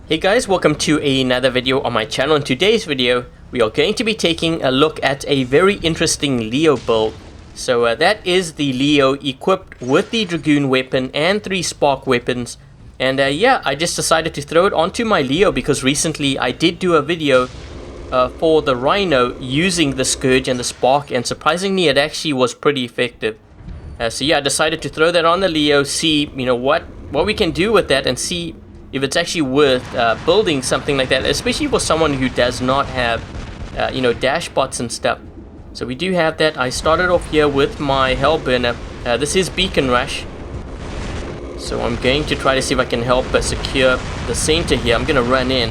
Hey guys, welcome to another video on my channel. In today's video, we are going to be taking a look at a very interesting Leo build. So that is the Leo equipped with the Dragoon weapon and 3 Spark weapons. And yeah, I just decided to throw it onto my Leo because recently I did do a video for the Rhino using the Scourge and the Spark, and surprisingly it actually was pretty effective. So yeah, I decided to throw that on the Leo, see what we can do with that, and see if it's actually worth building something like that, especially for someone who does not have dash bots and stuff. So we do have that. I started off here with my Hellburner. This is Beacon Rush, so I'm going to try to see if I can help secure the center here. I'm going to run in,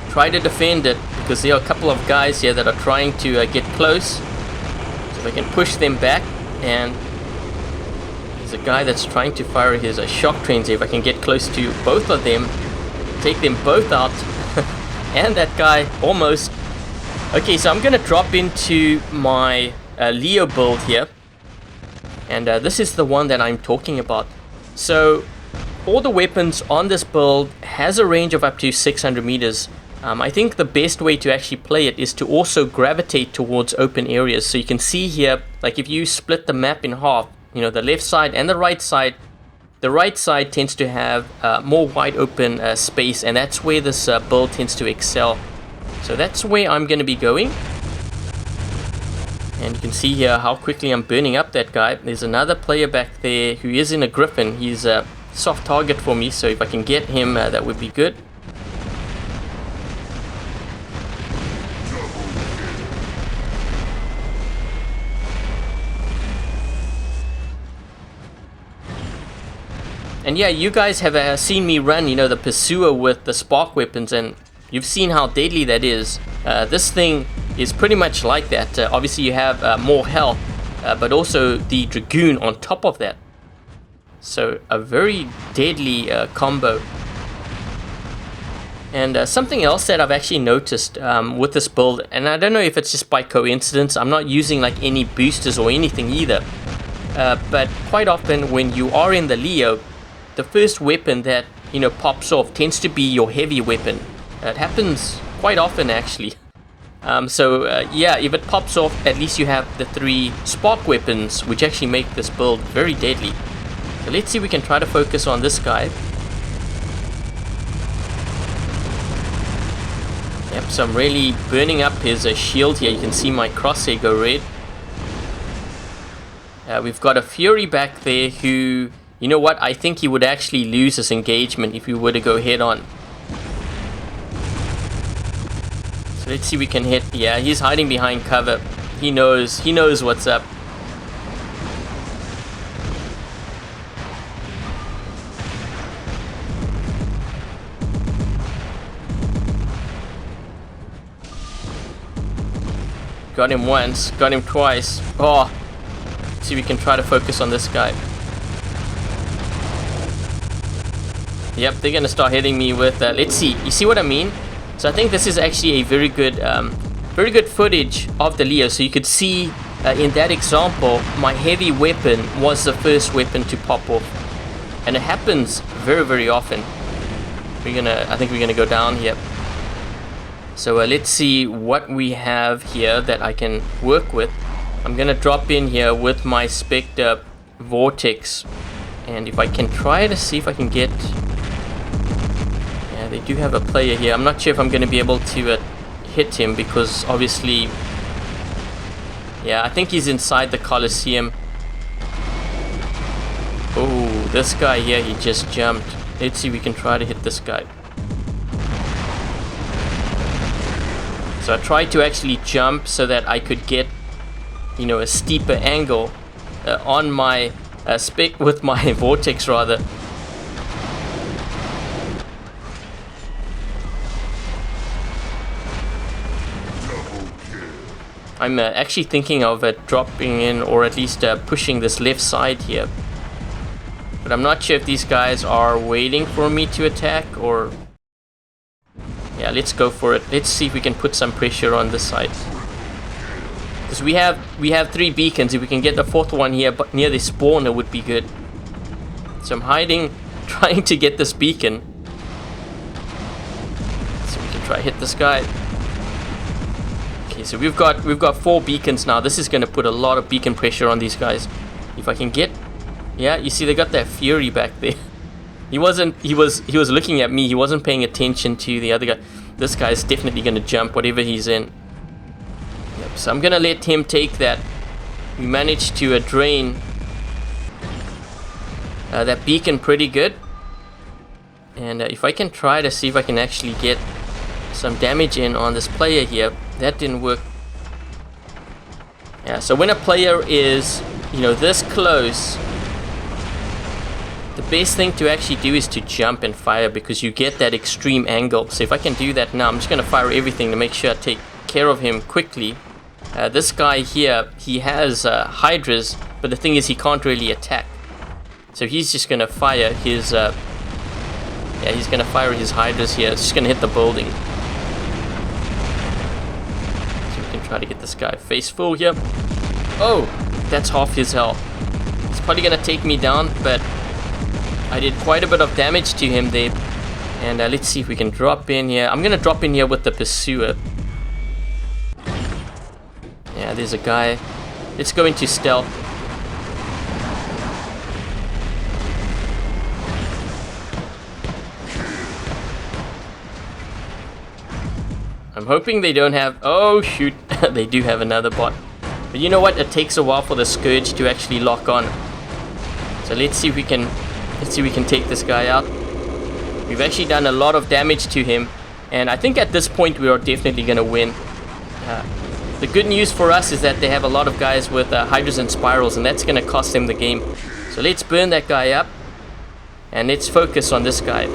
try to defend it, because there are a couple of guys here that are trying to get close. So if I can push them back, and there's a guy that's trying to fire his shock trains here. If I can get close to both of them, take them both out. And that guy almost. Okay, so I'm gonna drop into my Leo build here, and this is the one that I'm talking about. So all the weapons on this build has a range of up to 600 meters. I think the best way to actually play it is to also gravitate towards open areas. So you can see here, like if you split the map in half, the left side and the right side tends to have more wide open space, and that's where this build tends to excel. So that's where I'm going to be going. And you can see here how quickly I'm burning up that guy. There's another player back there who is in a Griffin. He's a soft target for me, so if I can get him, that would be good. And yeah, you guys have seen me run, the Pursuer with the Spark weapons, and you've seen how deadly that is. This thing is pretty much like that. Obviously you have more health, but also the Dragoon on top of that. So a very deadly combo. And something else that I've actually noticed with this build, and I don't know if it's just by coincidence, I'm not using like any boosters or anything either. But quite often when you are in the Leo, the first weapon that pops off tends to be your heavy weapon. It happens quite often actually. Yeah, if it pops off, at least you have the 3 Spark weapons, which actually make this build very deadly. So let's see if we can try to focus on this guy. Yep, so I'm really burning up his shield here. You can see my crosshair go red. We've got a Fury back there who, I think he would actually lose his engagement if we were to go head on. So let's see if we can hit. Yeah, he's hiding behind cover. He knows what's up. Got him once, got him twice. Oh, let's see if we can try to focus on this guy. Yep, they're gonna start hitting me with let's see, you see what I mean? So I think this is actually a very good footage of the Leo. So you could see in that example, my heavy weapon was the first weapon to pop off, and it happens very, very often. I think we're gonna go down here. So let's see what we have here that I can work with. I'm gonna drop in here with my Spectre Vortex, and if I can try to see if I can get. Yeah, they do have a player here. I'm not sure if I'm going to be able to hit him, because obviously, yeah, I think he's inside the Coliseum. Oh, this guy here, he just jumped. Let's see if we can try to hit this guy. So I tried to actually jump so that I could get, a steeper angle on my spec with my Vortex rather. I'm actually thinking of dropping in, or at least pushing this left side here. But I'm not sure if these guys are waiting for me to attack, or. Yeah, let's go for it. Let's see if we can put some pressure on this side. Because we have 3 beacons. If we can get the 4th one here, but near the spawner would be good. So I'm hiding, trying to get this beacon. try hit this guy. Okay, so we've got 4 beacons now. This is going to put a lot of beacon pressure on these guys. If I can get, yeah, you see they got that fury back there. He was looking at me. He wasn't paying attention to the other guy. This guy's definitely going to jump whatever he's in. Yep, so I'm going to let him take that. We managed to drain that beacon pretty good. And if I can try to see if I can actually get some damage in on this player here. That didn't work. Yeah, so when a player is, you know, this close, the best thing to actually do is to jump and fire, because you get that extreme angle. So if I can do that now, I'm just going to fire everything to make sure I take care of him quickly. This guy here, he has hydras, but the thing is he can't really attack. So he's just going to fire his, he's going to fire his hydras here. It's just going to hit the building. So we can try to get this guy face full here. Oh, that's half his health. He's probably going to take me down, but I did quite a bit of damage to him there. And let's see if we can drop in here. I'm going to drop in here with the pursuer. Yeah, there's a guy. Let's go into stealth. I'm hoping they don't have... Oh, shoot. They do have another bot. But you know what? It takes a while for the Scourge to actually lock on. So let's see if we can... Let's see if we can take this guy out. We've actually done a lot of damage to him. And I think at this point we are definitely going to win. The good news for us is that they have a lot of guys with Hydras and Spirals, and that's going to cost them the game. So let's burn that guy up. And let's focus on this guy.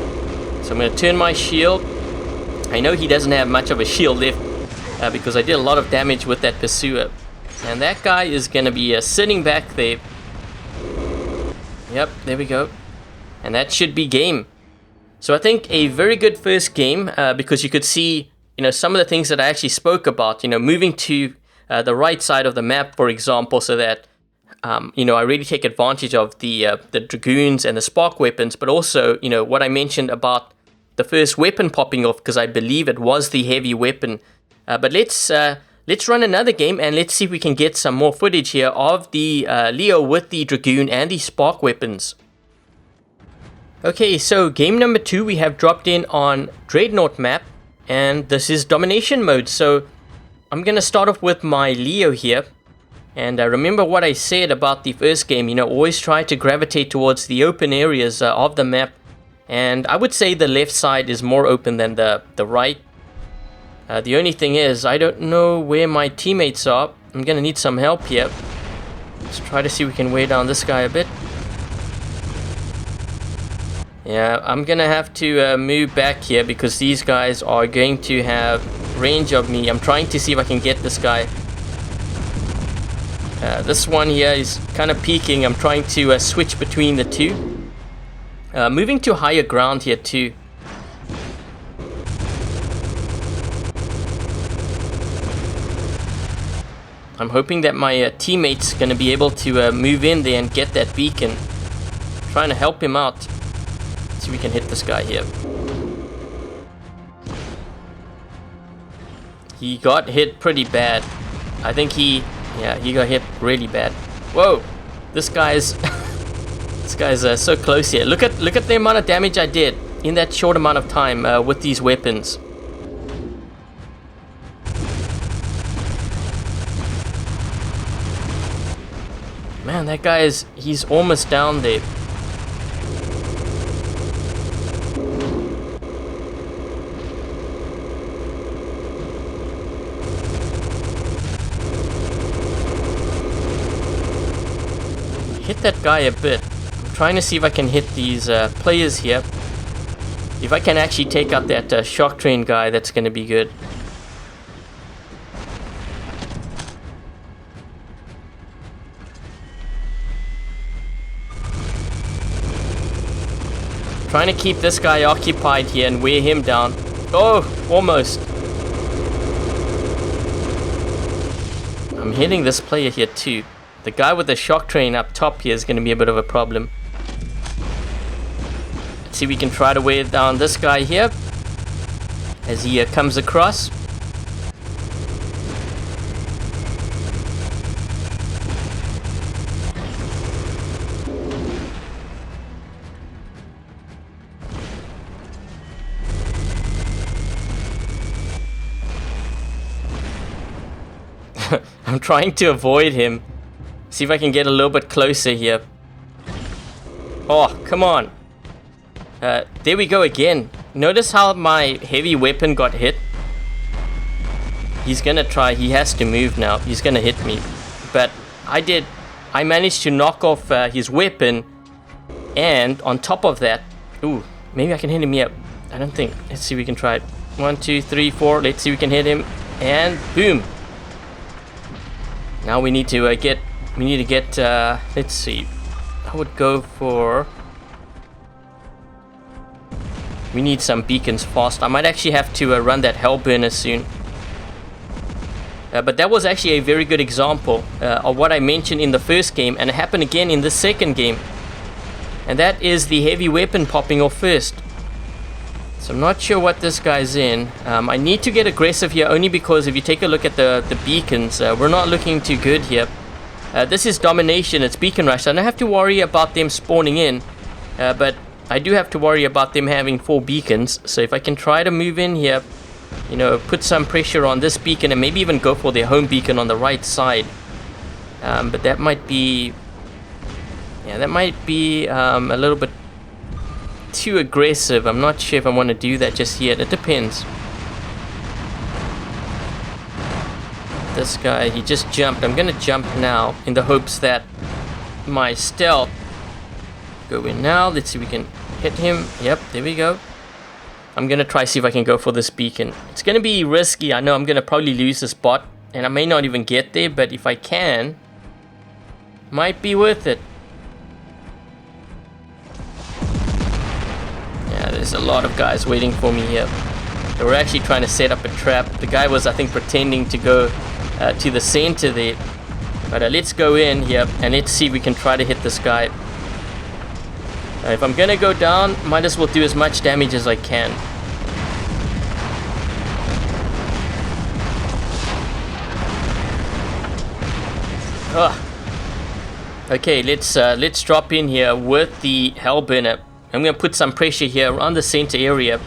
So I'm going to turn my shield. I know he doesn't have much of a shield left because I did a lot of damage with that pursuer. And that guy is going to be sitting back there. Yep, there we go. And that should be game. So I think a very good first game because you could see, you know, some of the things that I actually spoke about, you know, moving to the right side of the map, for example, so that, you know, I really take advantage of the Dragoons and the Spark weapons, but also, you know, what I mentioned about the first weapon popping off, because I believe it was the heavy weapon. But let's run another game and let's see if we can get some more footage here of the Leo with the Dragoon and the Spark weapons. Okay, so game number 2 we have dropped in on Dreadnought map, and this is domination mode. So I'm gonna start off with my Leo here, and remember what I said about the first game, you know, always try to gravitate towards the open areas of the map. And I would say the left side is more open than the right. The only thing is, I don't know where my teammates are. I'm going to need some help here. Let's try to see if we can weigh down this guy a bit. Yeah, I'm going to have to move back here because these guys are going to have range of me. I'm trying to see if I can get this guy. This one here is kind of peeking. I'm trying to switch between the two. Moving to higher ground here too. I'm hoping that my teammate's going to be able to move in there and get that beacon. Trying to help him out. Let's see if we can hit this guy here. He got hit pretty bad. I think he got hit really bad. Whoa, this guy's... This guy's so close here. Look at the amount of damage I did in that short amount of time with these weapons. Man, that guy he's almost down there. Hit that guy a bit. Trying to see if I can hit these players here. If I can actually take out that shock train guy, that's going to be good. Trying to keep this guy occupied here and wear him down. Oh, almost. I'm hitting this player here too. The guy with the shock train up top here is going to be a bit of a problem. Let's see if we can try to wear down this guy here. as he comes across. I'm trying to avoid him. See if I can get a little bit closer here. Oh, come on. There we go again. Notice how my heavy weapon got hit? He's gonna try. He has to move now. He's gonna hit me. But I managed to knock off his weapon. And on top of that... Ooh, maybe I can hit him here. I don't think. Let's see if we can try it. 1, 2, 3, 4. Let's see if we can hit him. And boom. Now we need to get, let's see, I would go for, we need some beacons fast. I might actually have to run that Hellburner soon. But that was actually a very good example of what I mentioned in the first game, and it happened again in the second game. And that is the heavy weapon popping off first. So I'm not sure what this guy's in. I need to get aggressive here only because if you take a look at the beacons, we're not looking too good here. This is domination, it's beacon rush. I don't have to worry about them spawning in, but I do have to worry about them having 4 beacons. So if I can try to move in here, you know, put some pressure on this beacon and maybe even go for their home beacon on the right side. But that might be, yeah, that might be a little bit too aggressive. I'm not sure if I want to do that just yet. It depends. This guy, he just jumped. I'm gonna jump now in the hopes that my stealth go in now. Let's see if we can hit him. Yep, there we go. I'm gonna try see if I can go for this beacon. It's gonna be risky. I know I'm gonna probably lose this bot and I may not even get there, but if I can, might be worth it. There's a lot of guys waiting for me here. They were actually trying to set up a trap. The guy was, I think, pretending to go to the center there. But let's go in here and let's see if we can try to hit this guy. If I'm gonna go down, might as well do as much damage as I can. Okay, let's drop in here with the Hellburner. I'm going to put some pressure here around the center area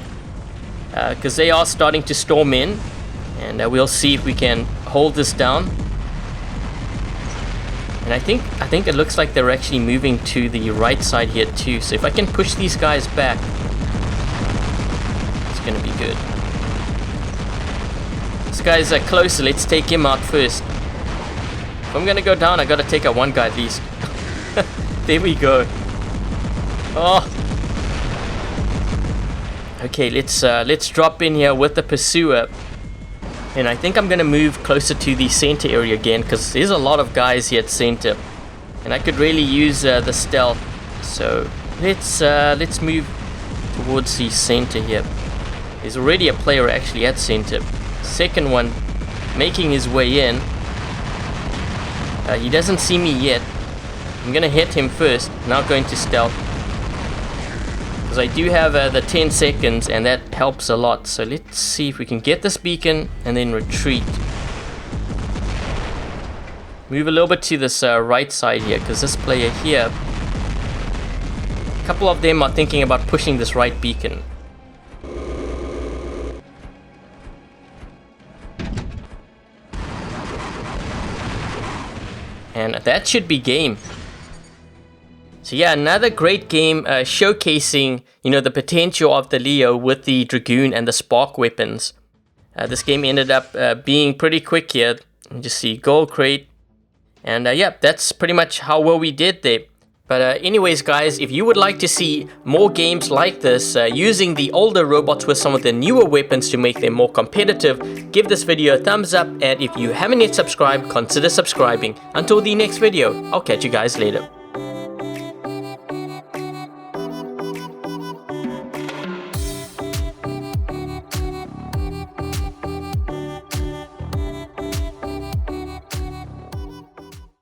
because they are starting to storm in, and we'll see if we can hold this down. And I think it looks like they're actually moving to the right side here too. So if I can push these guys back, it's going to be good. This guy's closer. Let's take him out first. If I'm going to go down, I got to take out one guy at least. There we go. Oh. Okay, let's drop in here with the pursuer, and I think I'm gonna move closer to the center area again because there's a lot of guys here at center, and I could really use the stealth. So let's move towards the center here. There's already a player actually at center. Second one making his way in. He doesn't see me yet. I'm gonna hit him first. Now going to stealth. Because I do have the 10 seconds and that helps a lot. So let's see if we can get this beacon and then retreat. Move a little bit to this right side here because this player here, a couple of them are thinking about pushing this right beacon. And that should be game. So yeah, another great game showcasing, you know, the potential of the Leo with the Dragoon and the Spark weapons. This game ended up being pretty quick here. You just see gold crate. And yeah, that's pretty much how well we did there. But anyways guys, if you would like to see more games like this using the older robots with some of the newer weapons to make them more competitive, give this video a thumbs up, and if you haven't yet subscribed, consider subscribing. Until the next video, I'll catch you guys later.